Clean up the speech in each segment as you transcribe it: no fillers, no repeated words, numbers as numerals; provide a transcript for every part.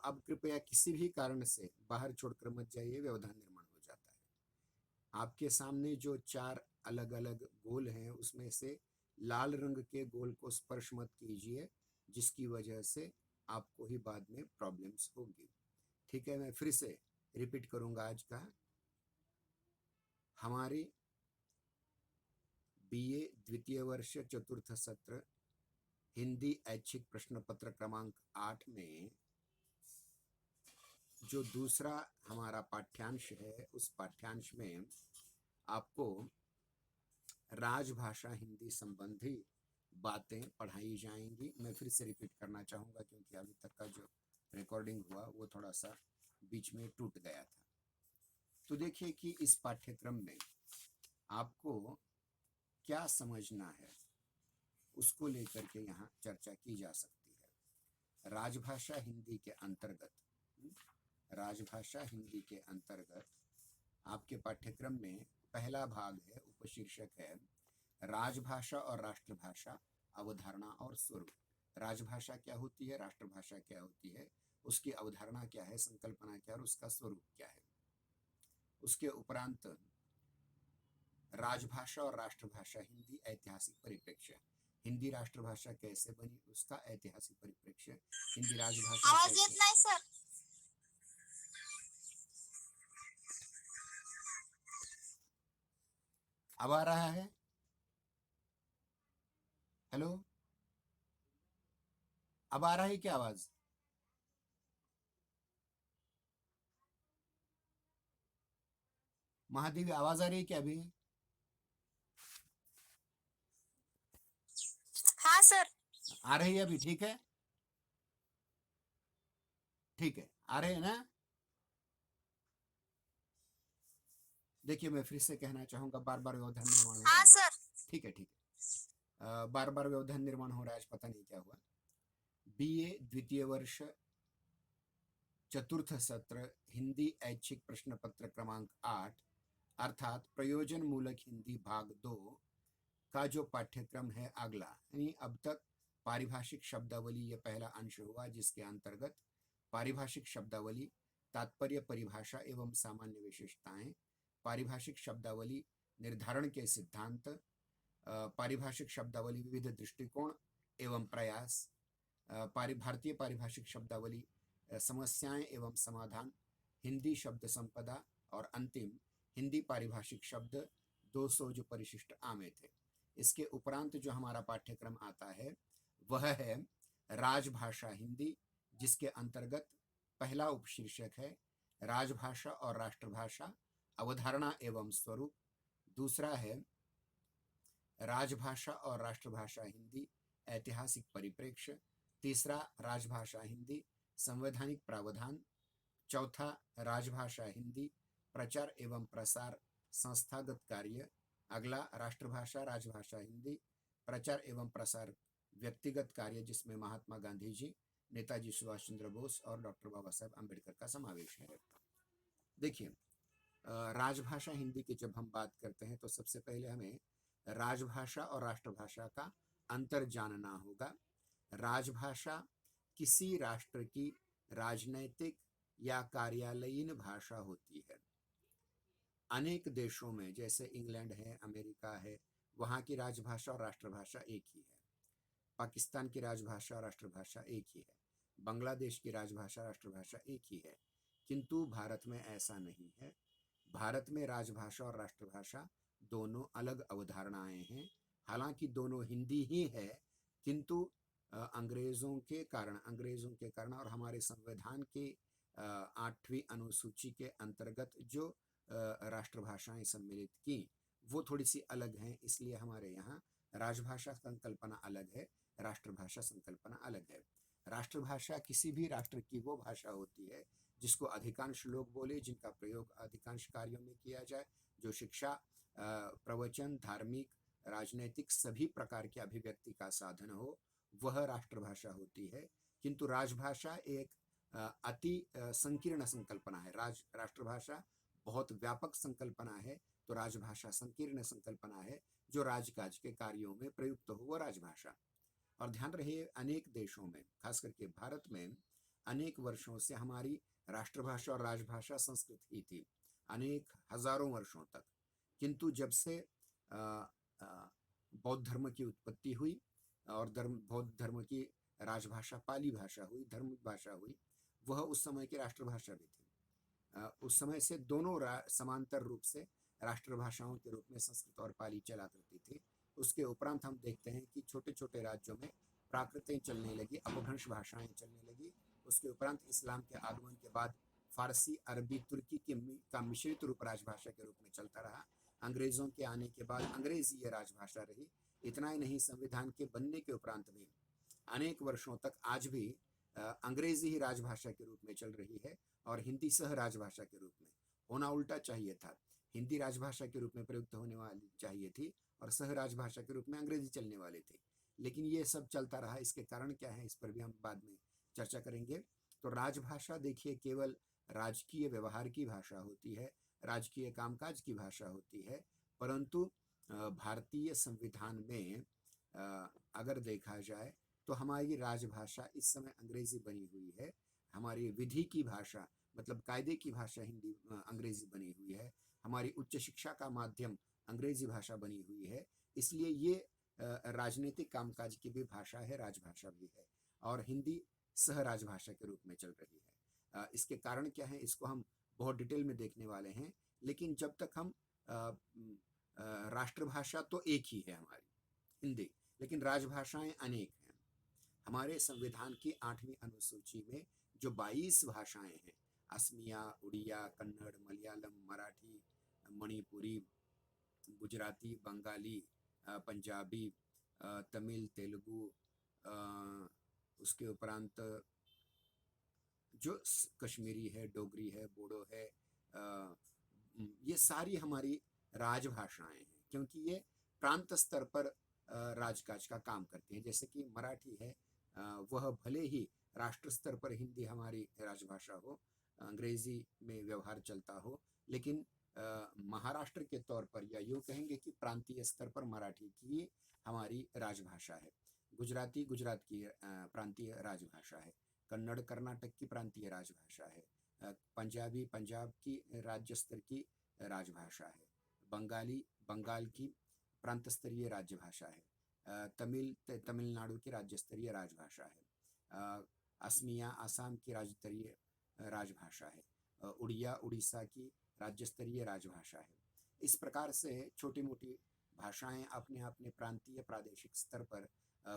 अब कृपया किसी भी कारण से बाहर छोड़कर मत जाइए, व्यवधान निर्माण हो जाता है। आपके सामने जो 4 अलग अलग गोल हैं उसमें से लाल रंग के गोल को स्पर्श मत कीजिए, जिसकी वजह से आपको ही बाद में प्रॉब्लम्स होगी। ठीक है, मैं फिर से रिपीट करूंगा आज का। हमारे बीए द्वितीय वर्ष चतुर्थ सत्र हिंदी ऐच्छिक प्रश्न पत्र क्रमांक 8 में जो दूसरा हमारा पाठ्यांश है, उस पाठ्यांश में आपको राजभाषा हिंदी संबंधी बातें पढ़ाई जाएंगी। मैं फिर से रिपीट करना चाहूँगा क्योंकि अभी तक का जो रिकॉर्डिंग हुआ वो थोड़ा सा बीच में टूट गया था। तो देखिए कि इस पाठ्यक्रम में आपको क्या समझना है, उसको लेकर के यहाँ चर्चा की जा सकती है। राजभाषा हिंदी के अंतर्गत राजभाषा हिंदी के अंतर्गत आपके पाठ्यक्रम में पहला भाग है, उपशीर्षक है राजभाषा और राष्ट्रभाषा, अवधारणा और स्वरूप। राजभाषा क्या होती है, राष्ट्रभाषा क्या होती है, उसकी अवधारणा क्या है, संकल्पना क्या है और उसका स्वरूप क्या है। उसके उपरांत राजभाषा और राष्ट्रभाषा हिंदी ऐतिहासिक परिप्रेक्ष्य, हिंदी राष्ट्रभाषा कैसे बनी उसका ऐतिहासिक परिप्रेक्ष्य, हिंदी राजभाषा आवाज येत नाही सर। अब आ रहा है? हेलो, अब आ रहा है क्या आवाज? महादेवी आवाज आ रही है क्या अभी? हाँ सर। आ रही है अभी? ठीक है, ठीक है, आ रहे हैं ना? देखिए, मैं फिर से कहना चाहूंगा, बार बार व्यवधान निर्माण हो रहा हाँ है। सर। ठीक है, ठीक है, बार बार व्यवधान निर्माण हो रहा है, आज पता नहीं क्या हुआ। बीए द्वितीय वर्ष चतुर्थ सत्र हिंदी ऐच्छिक प्रश्न पत्र क्रमांक 8 अर्थात प्रयोजन मूलक हिंदी भाग 2 का जो पाठ्यक्रम है अगला, यानी अब तक पारिभाषिक शब्दावली ये पहला अंश हुआ, जिसके अंतर्गत पारिभाषिक शब्दावली, तात्पर्य परिभाषा एवं सामान्य विशेषताएं, पारिभाषिक शब्दावली निर्धारण के सिद्धांत, पारिभाषिक शब्दावली विविध दृष्टिकोण एवं प्रयास, भारतीय पारिभाषिक शब्दावली समस्याएं एवं समाधान, हिंदी शब्द संपदा और अंतिम हिंदी पारिभाषिक शब्द 200 जो परिशिष्ट आमे थे। इसके उपरांत जो हमारा पाठ्यक्रम आता है वह है राजभाषा हिंदी, जिसके अंतर्गत पहला उपशीर्षक है राजभाषा और राष्ट्रभाषा, अवधारणा एवं स्वरूप। दूसरा है राजभाषा और राष्ट्रभाषा हिंदी ऐतिहासिक परिप्रेक्ष्य। तीसरा राजभाषा हिंदी संवैधानिक प्रावधान। चौथा राजभाषा हिंदी प्रचार एवं प्रसार संस्थागत कार्य। अगला राष्ट्रभाषा राजभाषा हिंदी प्रचार एवं प्रसार व्यक्तिगत कार्य, जिसमें महात्मा गांधी जी, नेताजी सुभाष चंद्र बोस और डॉक्टर बाबा साहेब अम्बेडकर का समावेश है। देखिए, राजभाषा हिंदी की जब हम बात करते हैं तो सबसे पहले हमें राजभाषा और राष्ट्रभाषा का अंतर जानना होगा। राजभाषा किसी राष्ट्र की राजनैतिक या कार्यालयीन भाषा होती है। अनेक देशों में, जैसे इंग्लैंड है, अमेरिका है, वहाँ की राजभाषा और राष्ट्रभाषा एक ही है। पाकिस्तान की राजभाषा और राष्ट्रभाषा एक ही है। बांग्लादेश की राजभाषा राष्ट्रभाषा एक ही है। किंतु भारत में ऐसा नहीं है। भारत में राजभाषा और राष्ट्रभाषा दोनों अलग अवधारणाएं हैं। हालांकि दोनों हिंदी ही है, किंतु अंग्रेजों के कारण और हमारे संविधान के 8वीं अनुसूची के अंतर्गत जो राष्ट्रभाषाएं सम्मिलित की वो थोड़ी सी अलग हैं। इसलिए हमारे यहाँ राजभाषा संकल्पना अलग है, राष्ट्रभाषा संकल्पना अलग है। राष्ट्रभाषा किसी भी राष्ट्र की वो भाषा होती है जिसको अधिकांश लोग बोले, जिनका प्रयोग अधिकांश कार्यों में किया जाए, जो शिक्षा, प्रवचन, धार्मिक, राजनैतिक सभी प्रकार के अभिव्यक्ति का साधन हो, वह राष्ट्रभाषा होती है। किंतु राजभाषा एक अति संकीर्ण संकल्पना है। राष्ट्रभाषा बहुत व्यापक संकल्पना है, तो राजभाषा संकीर्ण संकल्पना है। जो राजकाज के कार्यों में प्रयुक्त हो वो राजभाषा। और ध्यान रहे, अनेक देशों में, खास करके भारत में, अनेक वर्षों से हमारी राष्ट्रभाषा और राजभाषा संस्कृत ही थी, अनेक हजारों वर्षों तक। किंतु जब से अ, अ, बौद्ध धर्म की उत्पत्ति हुई और बौद्ध धर्म की राजभाषा पाली भाषा हुई, धर्म भाषा हुई, वह उस समय की राष्ट्रभाषा भी थी। उस समय से दोनों समांतर रूप से राष्ट्रभाषाओं के रूप में संस्कृत और पाली चला करती थी। उसके उपरांत हम देखते हैं कि छोटे छोटे राज्यों में प्राकृतें चलने लगी, अपभ्रंश भाषाएं चलने लगी। उसके उपरांत इस्लाम के आगमन के बाद फारसी, अरबी, तुर्की का मिश्रित रूप राजभाषा के रूप में चलता रहा। अंग्रेजों के आने के बाद अंग्रेजी ये राजभाषा रही। इतना ही नहीं, संविधान के बनने के उपरांत भी अनेक वर्षों तक आज भी अंग्रेजी ही राजभाषा के रूप में चल रही है और हिंदी सह राजभाषा के रूप में। होना उल्टा चाहिए था, हिंदी राजभाषा के रूप में प्रयुक्त होने वाली चाहिए थी और सह राजभाषा के रूप में अंग्रेजी चलने वाली थी। लेकिन ये सब चलता रहा। इसके कारण क्या है, इस पर भी हम बाद में चर्चा करेंगे। तो राजभाषा देखिए केवल राजकीय व्यवहार की भाषा होती है, राजकीय कामकाज की भाषा होती है। परंतु भारतीय संविधान में अगर देखा जाए तो हमारी राजभाषा इस समय अंग्रेजी बनी हुई है। हमारी विधि की भाषा मतलब कायदे की भाषा हिंदी अंग्रेजी बनी हुई है। हमारी उच्च शिक्षा का माध्यम अंग्रेजी भाषा बनी हुई है। इसलिए ये राजनीतिक कामकाज की भी भाषा है, राजभाषा भी है और हिंदी सह राजभाषा के रूप में चल रही है। इसके कारण क्या है, इसको हम बहुत डिटेल में देखने वाले हैं। लेकिन जब तक हम राष्ट्रभाषा तो एक ही है हमारी हिंदी, लेकिन राजभाषाएं अनेक हैं। हमारे संविधान की 8वीं अनुसूची में जो 22 भाषाएं हैं, असमिया, उड़िया, कन्नड़, मलयालम, मराठी, मणिपुरी, गुजराती, बंगाली, पंजाबी, तमिल, तेलुगु, उसके उपरांत जो कश्मीरी है, डोगरी है, बोडो है, ये सारी हमारी राजभाषाएं हैं क्योंकि ये प्रांत स्तर पर राजकाज का काम करती हैं। जैसे कि मराठी है, वह भले ही राष्ट्र स्तर पर हिंदी हमारी राजभाषा हो, अंग्रेजी में व्यवहार चलता हो, लेकिन महाराष्ट्र के तौर पर या यूँ कहेंगे कि प्रांतीय स्तर पर मराठी की हमारी राजभाषा है। गुजराती गुजरात की प्रांतीय राजभाषा है। कन्नड़ कर्नाटक की प्रांतीय राजभाषा है। पंजाबी पंजाब की राज्य स्तर की राजभाषा है। बंगाली बंगाल की प्रांत स्तरीय राज्य भाषा है। तमिल तमिलनाडु की राज्य स्तरीय राजभाषा है। असमिया आसाम की राज्य स्तरीय राजभाषा है। उड़िया उड़ीसा की राज्य स्तरीय राजभाषा है। इस प्रकार से छोटी मोटी भाषाएं अपने अपने प्रांतीय प्रादेशिक स्तर पर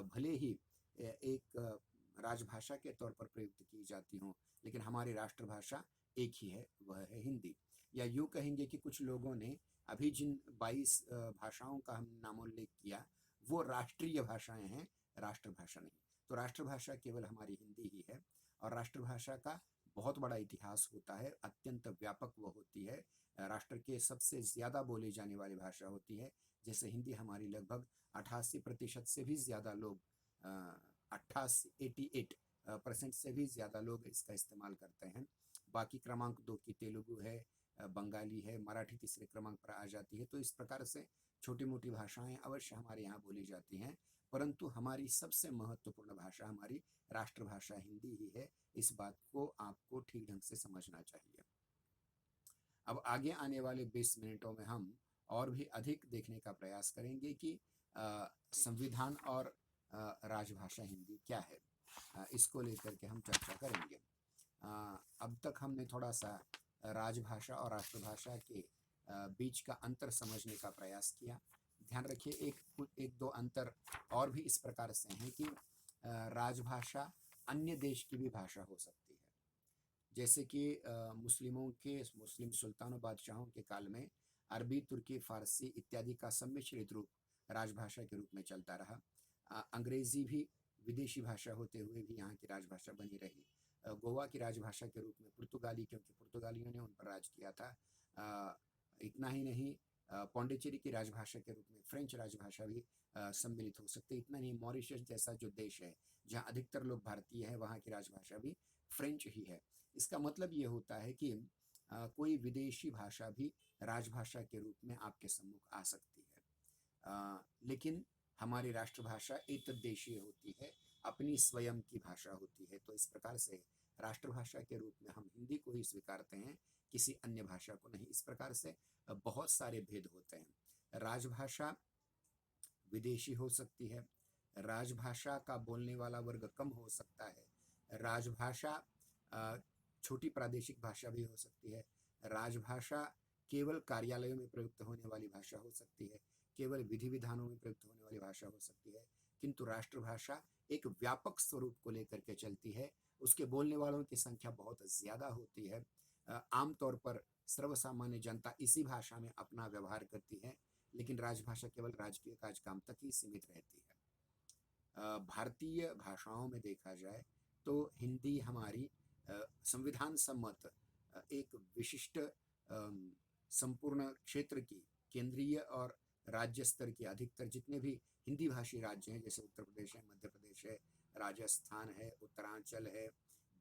भले ही एक राजभाषा के तौर पर प्रयुक्त की जाती हों, लेकिन हमारी राष्ट्रभाषा एक ही है, वह है हिंदी। या यूँ कहेंगे कि कुछ लोगों ने अभी जिन 22 भाषाओं का हम नामोल्लेख किया वो राष्ट्रीय भाषाएं हैं, राष्ट्रभाषा नहीं। तो राष्ट्रभाषा केवल हमारी हिंदी ही है और राष्ट्रभाषा का बहुत बड़ा इतिहास होता है, अत्यंत व्यापक वो होती है। राष्ट्र के सबसे ज़्यादा बोले जाने वाली भाषा होती है। जैसे हिंदी हमारी लगभग 88% से भी ज़्यादा लोग 88% से भी ज़्यादा लोग इसका इस्तेमाल करते हैं। बाकी क्रमांक 2 की तेलुगु है, बंगाली है, मराठी तीसरे क्रमांक पर आ जाती है। तो इस प्रकार से छोटी मोटी भाषाएं अवश्य हमारे यहाँ बोली जाती हैं, परंतु हमारी सबसे महत्वपूर्ण भाषा हमारी राष्ट्रभाषा हिंदी ही है। इस बात को आपको ठीक ढंग से समझना चाहिए। अब आगे आने वाले 20 मिनटों में हम और भी अधिक देखने का प्रयास करेंगे कि संविधान और राजभाषा हिंदी क्या है, इसको लेकर के हम चर्चा करेंगे। अब तक हमने थोड़ा सा राजभाषा और राष्ट्रभाषा के बीच का अंतर समझने का प्रयास किया। ध्यान रखिए एक दो अंतर और भी इस प्रकार से हैं कि राजभाषा अन्य देश की भी भाषा हो सकती है। जैसे कि मुस्लिम सुल्तानों बादशाहों के काल में अरबी, तुर्की, फारसी इत्यादि का सम्मिश्रित रूप राजभाषा के रूप में चलता रहा। अंग्रेजी भी विदेशी भाषा होते हुए भी यहाँ की राजभाषा बनी रही। गोवा की राजभाषा के रूप में पुर्तगाली, क्योंकि पुर्तगालियों ने उन पर राज किया था। इतना ही नहीं, पौंडीचेरी की राजभाषा के रूप में फ्रेंच राजभाषा भी सम्मिलित हो सकती है। इतना नहीं, मॉरिशस जैसा जो देश है जहाँ अधिकतर लोग भारतीय हैं, वहाँ की राजभाषा भी फ्रेंच ही है। इसका मतलब ये होता है कि कोई विदेशी भाषा भी राजभाषा के रूप में आपके सम्मुख आ सकती है। लेकिन हमारी राष्ट्रभाषा एतद्देशीय होती है, अपनी स्वयं की भाषा होती है। तो इस प्रकार से राष्ट्रभाषा के रूप में हम हिंदी को ही स्वीकारते हैं, किसी अन्य भाषा को नहीं। इस प्रकार से बहुत सारे भेद होते हैं। राजभाषा विदेशी हो सकती है, राजभाषा का बोलने वाला वर्ग कम हो सकता है, राजभाषा छोटी प्रादेशिक भाषा भी हो सकती है, राजभाषा केवल कार्यालयों में प्रयुक्त होने वाली भाषा हो सकती है, केवल विधि विधानों में प्रयुक्त होने वाली भाषा हो सकती है, किंतु राष्ट्रभाषा एक व्यापक स्वरूप को लेकर के चलती है। उसके बोलने वालों की संख्या बहुत ज़्यादा होती है। आमतौर पर सर्वसामान्य जनता इसी भाषा में अपना व्यवहार करती है, लेकिन राजभाषा केवल राजकीय काम तक ही सीमित रहती है। भारतीय भाषाओं में देखा जाए तो हिंदी हमारी संविधान सम्मत एक विशिष्ट संपूर्ण क्षेत्र की केंद्रीय और राज्य स्तर की अधिकतर जितने भी हिंदी भाषी राज्य हैं, जैसे उत्तर प्रदेश है, मध्य प्रदेश है, राजस्थान है, उत्तरांचल है,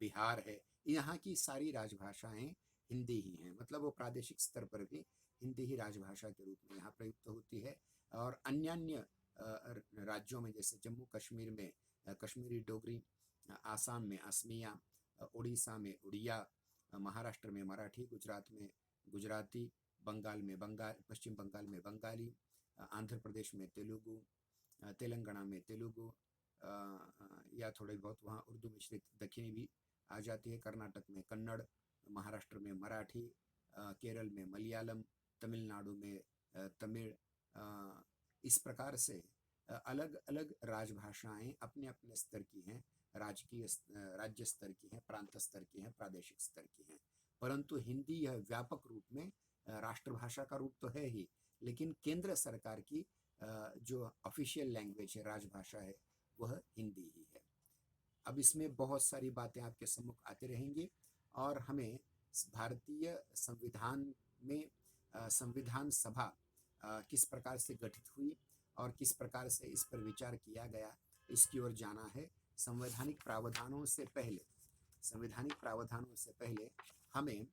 बिहार है, यहाँ की सारी राजभाषाएं हिंदी ही हैं। मतलब वो प्रादेशिक स्तर पर भी हिंदी ही राजभाषा के रूप में यहाँ प्रयुक्त होती है। और अन्य राज्यों में जैसे जम्मू कश्मीर में कश्मीरी डोगरी, आसाम में असमिया, उड़ीसा में उड़िया, महाराष्ट्र में मराठी, गुजरात में गुजराती, बंगाल में पश्चिम बंगाल में बंगाली, आंध्र प्रदेश में तेलुगु, तेलंगाना में तेलुगु, या थोड़े बहुत वहाँ उर्दू मिश्रित दक्षिणी भी आ जाती है, कर्नाटक में कन्नड़, महाराष्ट्र में मराठी, केरल में मलयालम, तमिलनाडु में तमिल। इस प्रकार से अलग अलग राजभाषाएं अपने अपने स्तर की हैं, राज्य स्तर की हैं, प्रांत स्तर की हैं, प्रादेशिक स्तर की हैं। परंतु हिंदी यह व्यापक रूप में राष्ट्रभाषा का रूप तो है ही, लेकिन केंद्र सरकार की जो ऑफिशियल लैंग्वेज है, राजभाषा है, वह हिंदी ही है। अब इसमें बहुत सारी बातें आपके सम्मुख आती रहेंगी और हमें भारतीय संविधान में संविधान सभा किस प्रकार से गठित हुई और किस प्रकार से इस पर विचार किया गया, इसकी ओर जाना है। संवैधानिक प्रावधानों से पहले हमें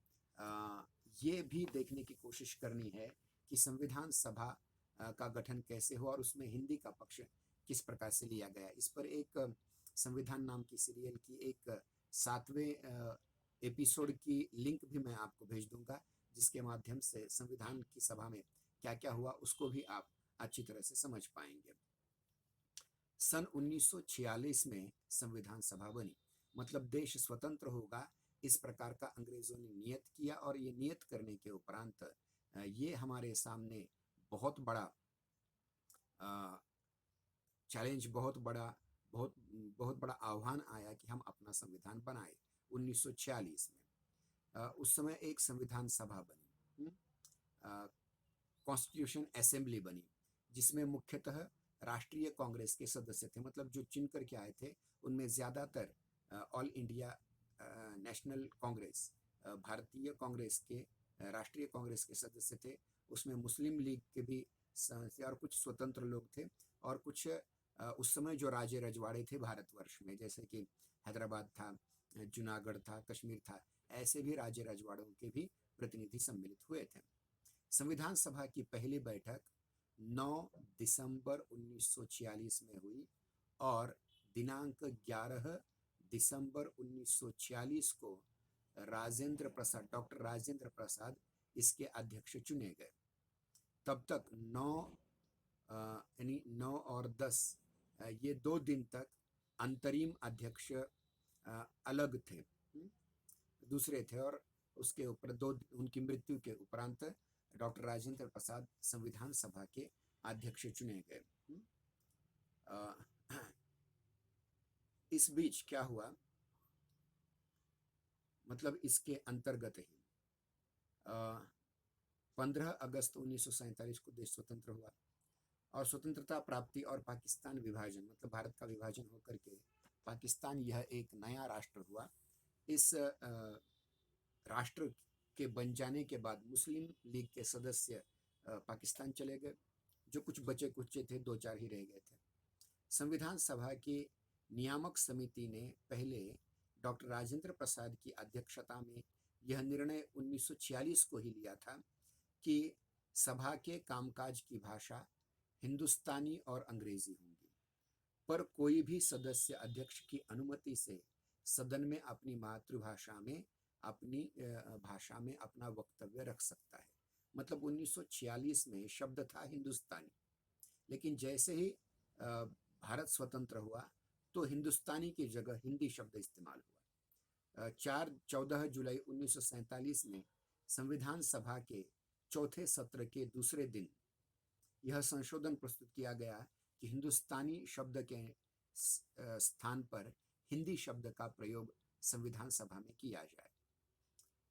ये भी देखने की कोशिश करनी है कि संविधान सभा का गठन कैसे हुआ और उसमें हिंदी का पक्ष किस प्रकार से लिया गया। इस पर एक संविधान नाम की सीरियल की एक 7वें एपिसोड की लिंक भी मैं आपको भेज दूंगा, जिसके माध्यम से संविधान की सभा में क्या क्या हुआ उसको भी आप अच्छी तरह से समझ पाएंगे। सन 1946 में संविधान सभा बनी, मतलब देश स्वतंत्र होगा इस प्रकार का अंग्रेजों ने नियत किया। और ये नियत करने के उपरांत ये हमारे सामने बहुत बड़ा चैलेंज, बहुत बड़ा आह्वान आया कि हम अपना संविधान बनाए 1946 में। उस समय एक संविधान सभा बनी, कॉन्स्टिट्यूशन असेंबली बनी, जिसमें मुख्यतः राष्ट्रीय कांग्रेस के सदस्य थे। मतलब जो चुन करके आए थे उनमें ज़्यादातर ऑल इंडिया नेशनल कांग्रेस, भारतीय कांग्रेस के, राष्ट्रीय कांग्रेस के सदस्य थे। उसमें मुस्लिम लीग के भी और कुछ स्वतंत्र लोग थे, और कुछ उस समय जो राजे रजवाड़े थे भारतवर्ष में, जैसे कि हैदराबाद था, जूनागढ़ था, कश्मीर था, ऐसे भी राजे रजवाड़ों के भी प्रतिनिधि सम्मिलित हुए थे। संविधान सभा की पहली बैठक 9 दिसंबर 1946 में हुई और दिनांक 11 दिसंबर 1946 को डॉक्टर राजेंद्र प्रसाद इसके अध्यक्ष चुने गए। तब तक 9 और 10 ये 2 दिन तक अंतरिम अध्यक्ष अलग थे, दूसरे थे, और उसके ऊपर उनकी मृत्यु के उपरांत डॉक्टर राजेंद्र प्रसाद संविधान सभा के अध्यक्ष चुने गए। इस बीच क्या हुआ, मतलब इसके अंतर्गत ही 15 अगस्त 1947 को देश स्वतंत्र हुआ और स्वतंत्रता प्राप्ति और पाकिस्तान विभाजन, मतलब भारत का विभाजन होकर के पाकिस्तान यह एक नया राष्ट्र हुआ। इस राष्ट्र के बन जाने के बाद मुस्लिम लीग के सदस्य पाकिस्तान चले गए, जो कुछ बचे कुचे थे 2-4 ही रह गए थे। संविधान सभा की नियामक समिति ने पहले डॉक्टर राजेंद्र प्रसाद की अध्यक्षता में यह निर्णय 1946 को ही लिया था कि सभा के कामकाज की भाषा हिंदुस्तानी और अंग्रेजी होंगी, पर कोई भी सदस्य अध्यक्ष की अनुमति से सदन में अपनी मातृभाषा में अपनी भाषा में अपना वक्तव्य रख सकता है। मतलब 1946 में शब्द था हिंदुस्तानी, लेकिन जैसे ही भारत स्वतंत्र हुआ तो हिंदुस्तानी की जगह हिंदी शब्द इस्तेमाल हुआ। 14 जुलाई 1947 में संविधान सभा के चौथे सत्र के दूसरे दिन यह संशोधन प्रस्तुत किया गया कि हिंदुस्तानी शब्द के स्थान पर हिंदी शब्द का प्रयोग संविधान सभा में किया जाए।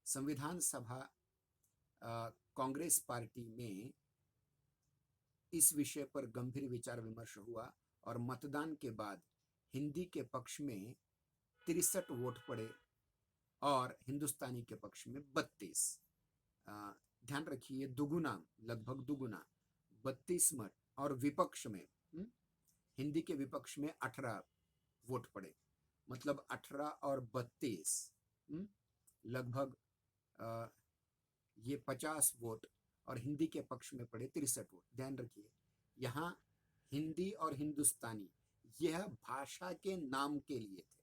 संविधान सभा कांग्रेस पार्टी में इस विषय पर गंभीर विचार विमर्श हुआ और मतदान के बाद हिंदी के पक्ष में 63 वोट पड़े और हिंदुस्तानी के पक्ष में 32। ध्यान रखिए, दुगुना, लगभग दुगुना 32 मत, और विपक्ष में हिंदी के विपक्ष में 18 वोट पड़े। मतलब 18 और 32 लगभग ये 50 वोट, और हिंदी के पक्ष में पड़े 63 वोट। ध्यान रखिए, यहाँ हिंदी और हिंदुस्तानी यह भाषा के नाम के लिए थे।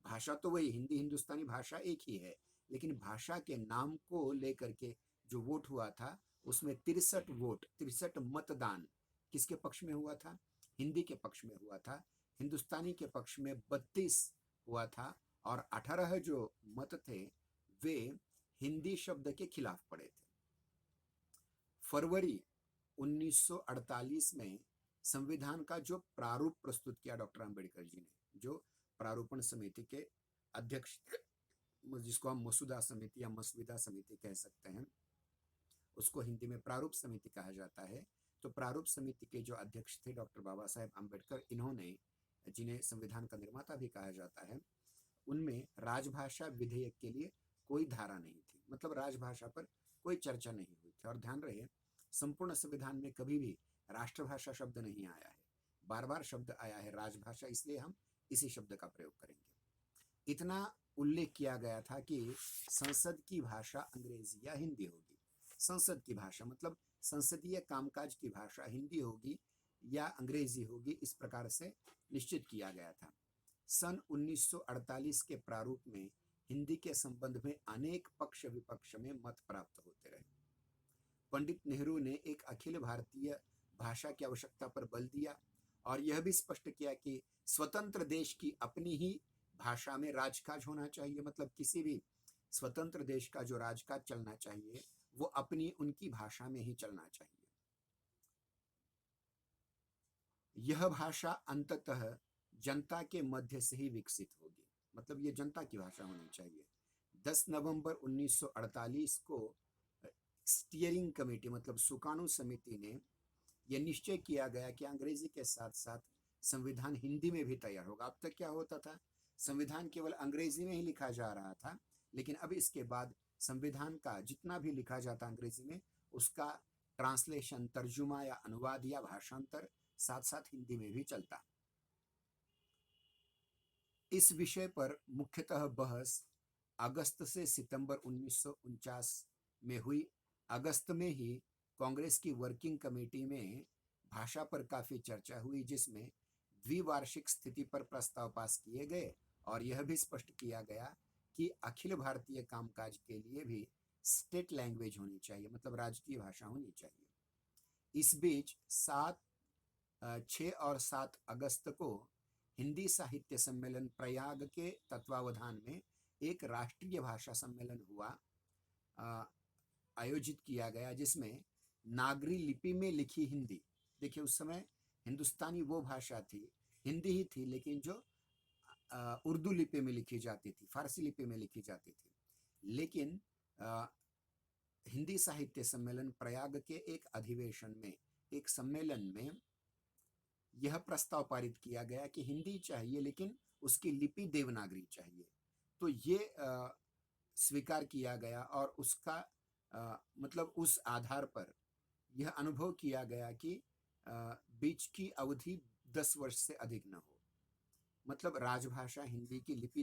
भाषा तो वही, हिंदी हिंदुस्तानी भाषा एक ही है, लेकिन भाषा के नाम को लेकर के जो वोट हुआ था उसमें 63 वोट, 63 मतदान किसके पक्ष में हुआ था? हिंदी के पक्ष में हुआ था। हिंदुस्तानी के पक्ष में 32 हुआ था और 18 जो मत थे वे हिंदी शब्द के खिलाफ पड़े थे। फरवरी 1948 में संविधान का जो प्रारूप प्रस्तुत किया डॉक्टर अंबेडकर जी ने, जो प्रारूपण समिति के अध्यक्ष, जिसको हम मसूदा समिति या मसविदा समिति कह सकते हैं, उसको हिंदी में प्रारूप समिति कहा जाता है। तो प्रारूप समिति के जो अध्यक्ष थे डॉक्टर बाबा साहेब अम्बेडकर, इन्होंने, जिन्हें संविधान का निर्माता भी कहा जाता है, उनमें राजभाषा विधेयक के लिए कोई धारा नहीं थी। मतलब राजभाषा पर कोई चर्चा नहीं हुई थी। और ध्यान रहे, संपूर्ण संविधान में कभी भी राष्ट्रभाषा शब्द नहीं आया है, बार बार शब्द आया है राजभाषा, इसलिए हम इसी शब्द का प्रयोग करेंगे। इतना उल्लेख किया गया था कि संसद की भाषा अंग्रेजी या हिंदी होगी। संसद की भाषा मतलब संसदीय कामकाज की भाषा हिंदी होगी या अंग्रेजी होगी, इस प्रकार से निश्चित किया गया था। सन 1948 के प्रारूप में हिंदी के संबंध में अनेक पक्ष विपक्ष में मत प्राप्त होते रहे। पंडित नेहरू ने एक अखिल भारतीय भाषा की आवश्यकता पर बल दिया और यह भी स्पष्ट किया कि स्वतंत्र देश की अपनी ही भाषा में राजकाज होना चाहिए। मतलब किसी भी स्वतंत्र देश का जो राजकाज चलना चाहिए वो अपनी उनकी भाषा में ही चलना चाहिए। यह भाषा अंततः जनता के मध्य से ही विकसित होगी। मतलब ये जनता की भाषा होनी चाहिए। 10 नवंबर 1948 को स्टीयरिंग कमेटी मतलब सुकाणु समिति ने यह निश्चय किया गया कि अंग्रेजी के साथ साथ संविधान हिंदी में भी तैयार होगा। अब तक क्या होता था, संविधान केवल अंग्रेजी में ही लिखा जा रहा था, लेकिन अब इसके बाद संविधान का जितना भी लिखा जाता अंग्रेजी में, उसका ट्रांसलेशन, तर्जुमा या अनुवाद या भाषांतर साथ साथ हिंदी में भी चलता। इस विषय पर मुख्यतः बहस अगस्त से सितंबर 1949 में हुई। अगस्त में ही कांग्रेस की वर्किंग कमेटी में भाषा पर काफी चर्चा हुई, जिसमें द्विवार्षिक स्थिति पर प्रस्ताव पास किए गए और यह भी स्पष्ट किया गया कि अखिल भारतीय कामकाज के लिए भी स्टेट लैंग्वेज होनी चाहिए, मतलब राजकीय भाषा होनी चाहिए। इस बीच 6 और 7 अगस्त को हिंदी साहित्य सम्मेलन प्रयाग के तत्वावधान में एक राष्ट्रीय भाषा सम्मेलन हुआ, आयोजित किया गया, जिसमें नागरी लिपि में लिखी हिंदी, देखिए उस समय हिंदुस्तानी वो भाषा थी, हिंदी ही थी, लेकिन जो उर्दू लिपि में लिखी जाती थी, फारसी लिपि में लिखी जाती थी। लेकिन हिंदी साहित्य सम्मेलन प्रयाग के एक अधिवेशन में, एक सम्मेलन में यह प्रस्ताव पारित किया गया कि हिंदी चाहिए लेकिन उसकी लिपि देवनागरी चाहिए। तो ये स्वीकार किया गया और उसका मतलब उस आधार पर यह अनुभव किया गया कि बीच की अवधि 10 वर्ष से अधिक न हो। मतलब राजभाषा हिंदी की लिपि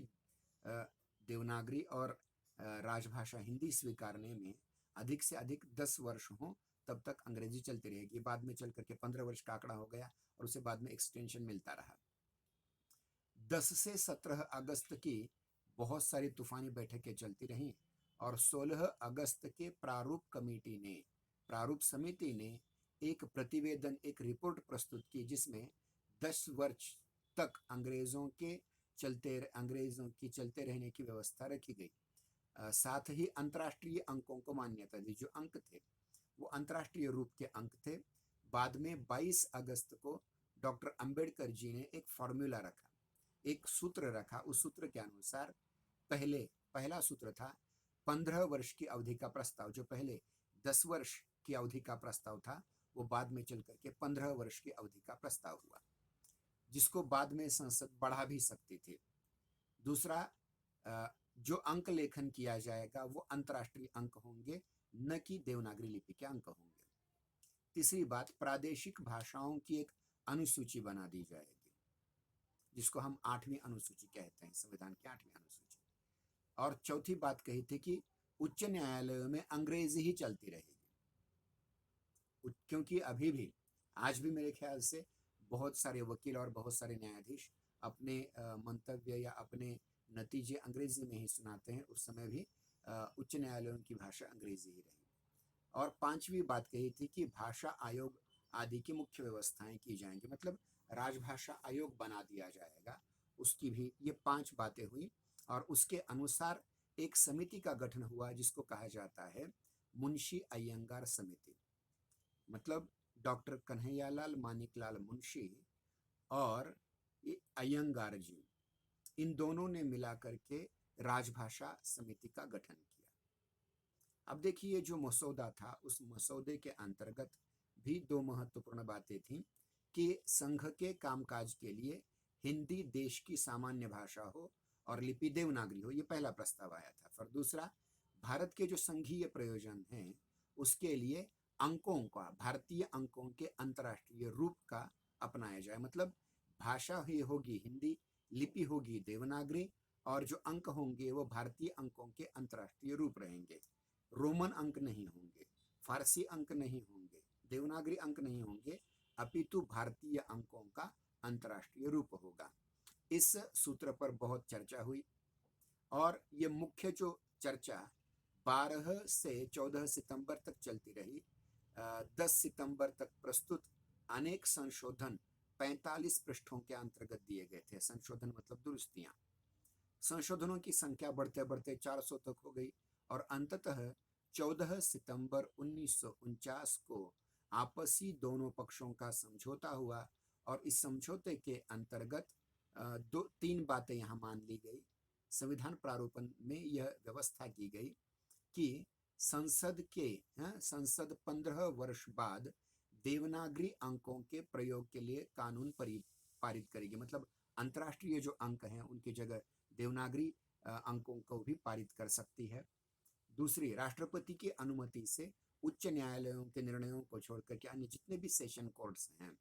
देवनागरी और राजभाषा हिंदी स्वीकारने में अधिक से अधिक 10 वर्ष हो, तब तक अंग्रेजी चलती रहेगी। बाद में चल करके 15 वर्ष का आंकड़ा हो गया और उसे बाद में एक्सटेंशन मिलता रहा। 10 से 17 अगस्त की बहुत सारी तूफानी बैठकें चलती रहीं और 16 अगस्त के प्रारूप समिति ने एक प्रतिवेदन, एक रिपोर्ट प्रस्तुत की जिसमें 10 वर्ष तक अंग्रेजों की चलते रहने की व्यवस्था रखी गई। साथ ही अंतर्राष्ट्रीय अंकों को मान्यता दी। जो अंक थे वो अंतर्राष्ट्रीय रूप के अंक थे। बाद में 22 अगस्त को डॉक्टर अंबेडकर जी ने एक फॉर्मूला रखा, एक सूत्र रखा। उस सूत्र के अनुसार पहला सूत्र था 15 वर्ष की अवधि का प्रस्ताव। जो पहले 10 वर्ष की अवधि का प्रस्ताव था वो बाद में चल करके 15 वर्ष की अवधि का प्रस्ताव हुआ, जिसको बाद में संसद बढ़ा भी सकती थी। दूसरा, जो अंक लेखन किया जाएगा वो अंतर्राष्ट्रीय अंक होंगे, न कि देवनागरी लिपि के अंक होंगे। तीसरी बात, प्रादेशिक भाषाओं की एक अनुसूची बना दी जाएगी, जिसको हम 8वीं अनुसूची कहते हैं, संविधान की 8वीं अनुसूची। और चौथी बात कही थी कि उच्च न्यायालयों में अंग्रेजी ही चलती रहेगी, क्योंकि अभी भी आज भी मेरे ख्याल से बहुत सारे वकील और बहुत सारे न्यायाधीश अपने मंतव्य या अपने नतीजे अंग्रेजी में ही सुनाते हैं। उस समय भी उच्च न्यायालयों की भाषा अंग्रेजी ही रही। और 5वीं बात कही थी कि भाषा आयोग आदि की मुख्य व्यवस्थाएं की जाएंगी, मतलब राजभाषा आयोग बना दिया जाएगा। उसकी भी ये 5 बातें हुई और उसके अनुसार एक समिति का गठन हुआ जिसको कहा जाता है मुंशी अय्यंगार समिति। मतलब डॉक्टर कन्हैयालाल मानिकलाल मुंशी और अय्यंगार जी, इन दोनों ने मिलाकर के राजभाषा समिति का गठन किया। अब देखिए, जो मसौदा था उस मसौदे के अंतर्गत भी 2 महत्वपूर्ण बातें थीं कि संघ के कामकाज के लिए हिंदी देश की सामान्य भाषा हो और लिपि देवनागरी हो। ये पहला प्रस्ताव आया था। फिर दूसरा, भारत के जो संघीय प्रयोजन हैं उसके लिए अंकों का, भारतीय अंकों के अंतर्राष्ट्रीय रूप का अपनाया जाए। मतलब भाषा ही होगी हिंदी, लिपि होगी देवनागरी और जो अंक होंगे वो भारतीय अंकों के अंतर्राष्ट्रीय रूप रहेंगे। रोमन अंक नहीं होंगे, फारसी अंक नहीं होंगे, देवनागरी अंक नहीं होंगे, अपितु भारतीय अंकों का अंतर्राष्ट्रीय रूप होगा। इस सूत्र पर बहुत चर्चा हुई और ये मुख्य जो चर्चा 12 से 14 सितंबर तक चलती रही। 10 सितंबर तक प्रस्तुत अनेक संशोधन 45 पृष्ठों के अंतर्गत दिए गए थे। संशोधन मतलब दुरुस्तियां। संशोधनों की संख्या बढ़ते बढ़ते 400 तक हो गई और अंततः 14 सितंबर 1949 को आपसी दोनों पक्षों का समझौता हुआ और इस समझौते के अंतर्गत 3 बातें यहाँ मान ली गई। संविधान प्रारूपण में यह व्यवस्था की गई कि संसद 15 वर्ष बाद देवनागरी अंकों के प्रयोग के लिए कानून पारित करेगी। मतलब अंतर्राष्ट्रीय जो अंक हैं उनकी जगह देवनागरी अंकों को भी पारित कर सकती है। दूसरी, राष्ट्रपति की अनुमति से उच्च न्यायालयों के निर्णयों को छोड़कर के अन्य जितने भी सेशन कोर्ट्स हैं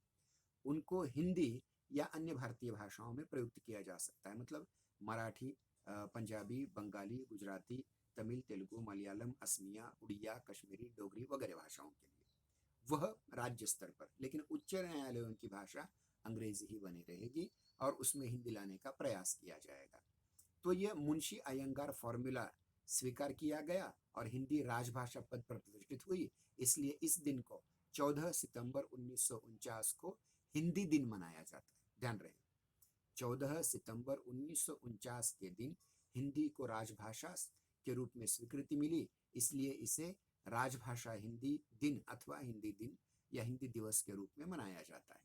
उनको हिंदी या अन्य भारतीय भाषाओं में प्रयुक्त किया जा सकता है। मतलब मराठी, पंजाबी, बंगाली, गुजराती, तमिल, तेलुगु, मलयालम, असमिया, उड़िया, कश्मीरी, डोगरी वगैरह भाषाओं के लिए, वह राज्य स्तर पर। लेकिन उच्च न्यायालयों की भाषा अंग्रेजी ही बनी रहेगी और उसमें हिंदी लाने का प्रयास किया जाएगा। तो यह मुंशी अयंगार फॉर्मूला स्वीकार किया गया और हिंदी राजभाषा पद पर प्रतिष्ठित हुई। इसलिए इस दिन को 14 सितंबर 1949 को हिंदी दिन मनाया जाता है। ध्यान रहे, 14 सितंबर 1949 के दिन हिंदी को राजभाषा के रूप में स्वीकृति मिली, इसलिए इसे राजभाषा हिंदी दिन अथवा हिंदी दिन या हिंदी दिवस के रूप में मनाया जाता है।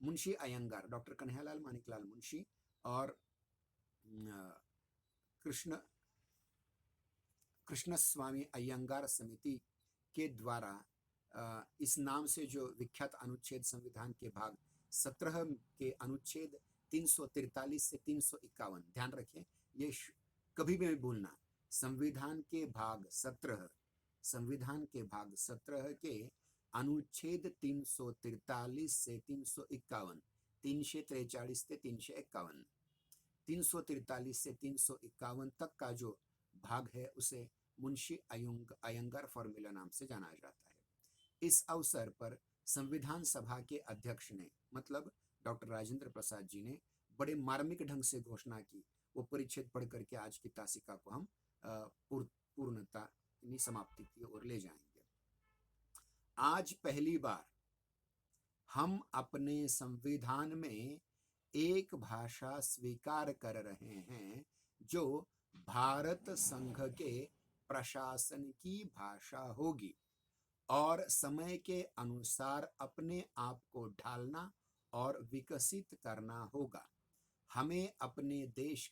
मुंशी अयंगार, डॉक्टर कन्हैयालाल मानिकलाल मुंशी और कृष्ण स्वामी अयंगार समिति के द्वारा इस नाम से जो विख्यात अनुच्छेद संविधान के भाग 17 के अनुच्छेद 343 से 351, ध्यान रखें ये कभी भी भूलना, संविधान के भाग 17 के अनुच्छेद 343 से 351, 343 से 351, 343 से 351 तक का जो भाग है उसे मुंशी अयंगार फॉर्मूला नाम से जाना जाता है। इस अवसर पर संविधान सभा के अध्यक्ष ने, मतलब डॉक्टर राजेंद्र प्रसाद जी ने बड़े मार्मिक ढंग से घोषणा की वो परिच्छेद पढ़ करके आज की तासिका को हम पूर्णता यानी समाप्ति की ओर ले जाएंगे। आज पहली बार हम अपने संविधान में एक भाषा स्वीकार कर रहे हैं जो भारत संघ के प्रशासन की भाषा होगी और समय के अनुसार अपने आप को ढालना और विकसित करना होगा। हमने अपने देश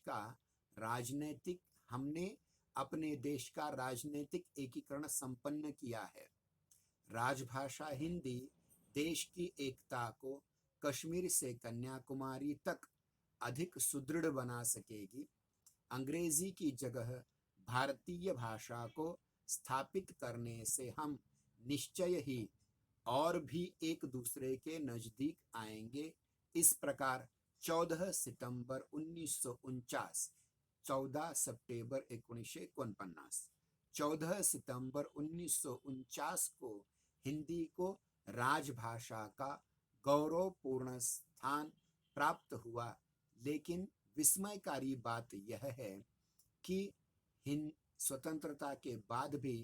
का राजनीतिक एकीकरण संपन्न किया है। राजभाषा हिंदी देश की एकता को कश्मीर से कन्याकुमारी तक अधिक सुदृढ़ बना सकेगी। अंग्रेजी की जगह भारतीय भाषा को स्थापित करने से हम निश्चय ही और भी एक दूसरे के नजदीक आएंगे। इस प्रकार 14 सितंबर 1949, 14 सितंबर 1949, 14 सितंबर 1949 को हिंदी को राजभाषा का गौरवपूर्ण स्थान प्राप्त हुआ। लेकिन विस्मयकारी बात यह है कि स्वतंत्रता के बाद भी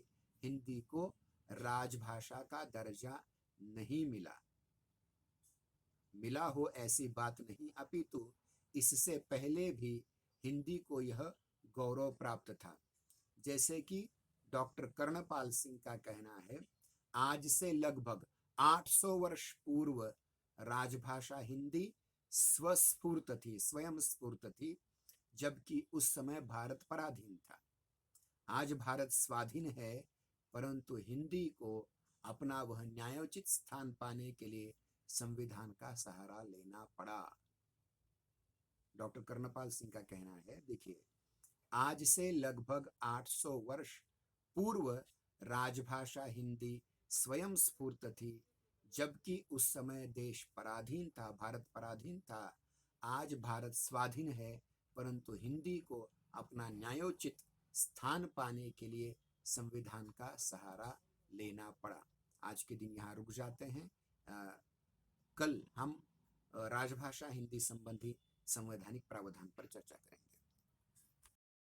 हिंदी को राजभाषा का दर्जा नहीं मिला हो ऐसी बात नहीं, अपितु इससे पहले भी हिंदी को यह गौरव प्राप्त था। जैसे कि डॉक्टर कर्णपाल सिंह का कहना है, आज से लगभग 800 वर्ष पूर्व राजभाषा हिंदी स्वयं स्फूर्त थी, जबकि उस समय भारत पराधीन था। आज भारत स्वाधीन है, परंतु हिंदी को अपना वह न्यायोचित स्थान पाने के लिए संविधान का सहारा लेना पड़ा। डॉक्टर कर्णपाल सिंह का कहना है, देखिए, आज से लगभग 800 वर्ष पूर्व राजभाषा हिंदी स्वयं स्फूर्त थी, जबकि उस समय देश पराधीन था, भारत पराधीन था। आज भारत स्वाधीन है, परंतु हिंदी को अपना न्यायोचित स्थान पाने के लिए संविधान का सहारा लेना पड़ा। आज के दिन यहाँ रुक जाते हैं। कल हम राजभाषा हिंदी संबंधी संवैधानिक प्रावधान पर चर्चा करेंगे।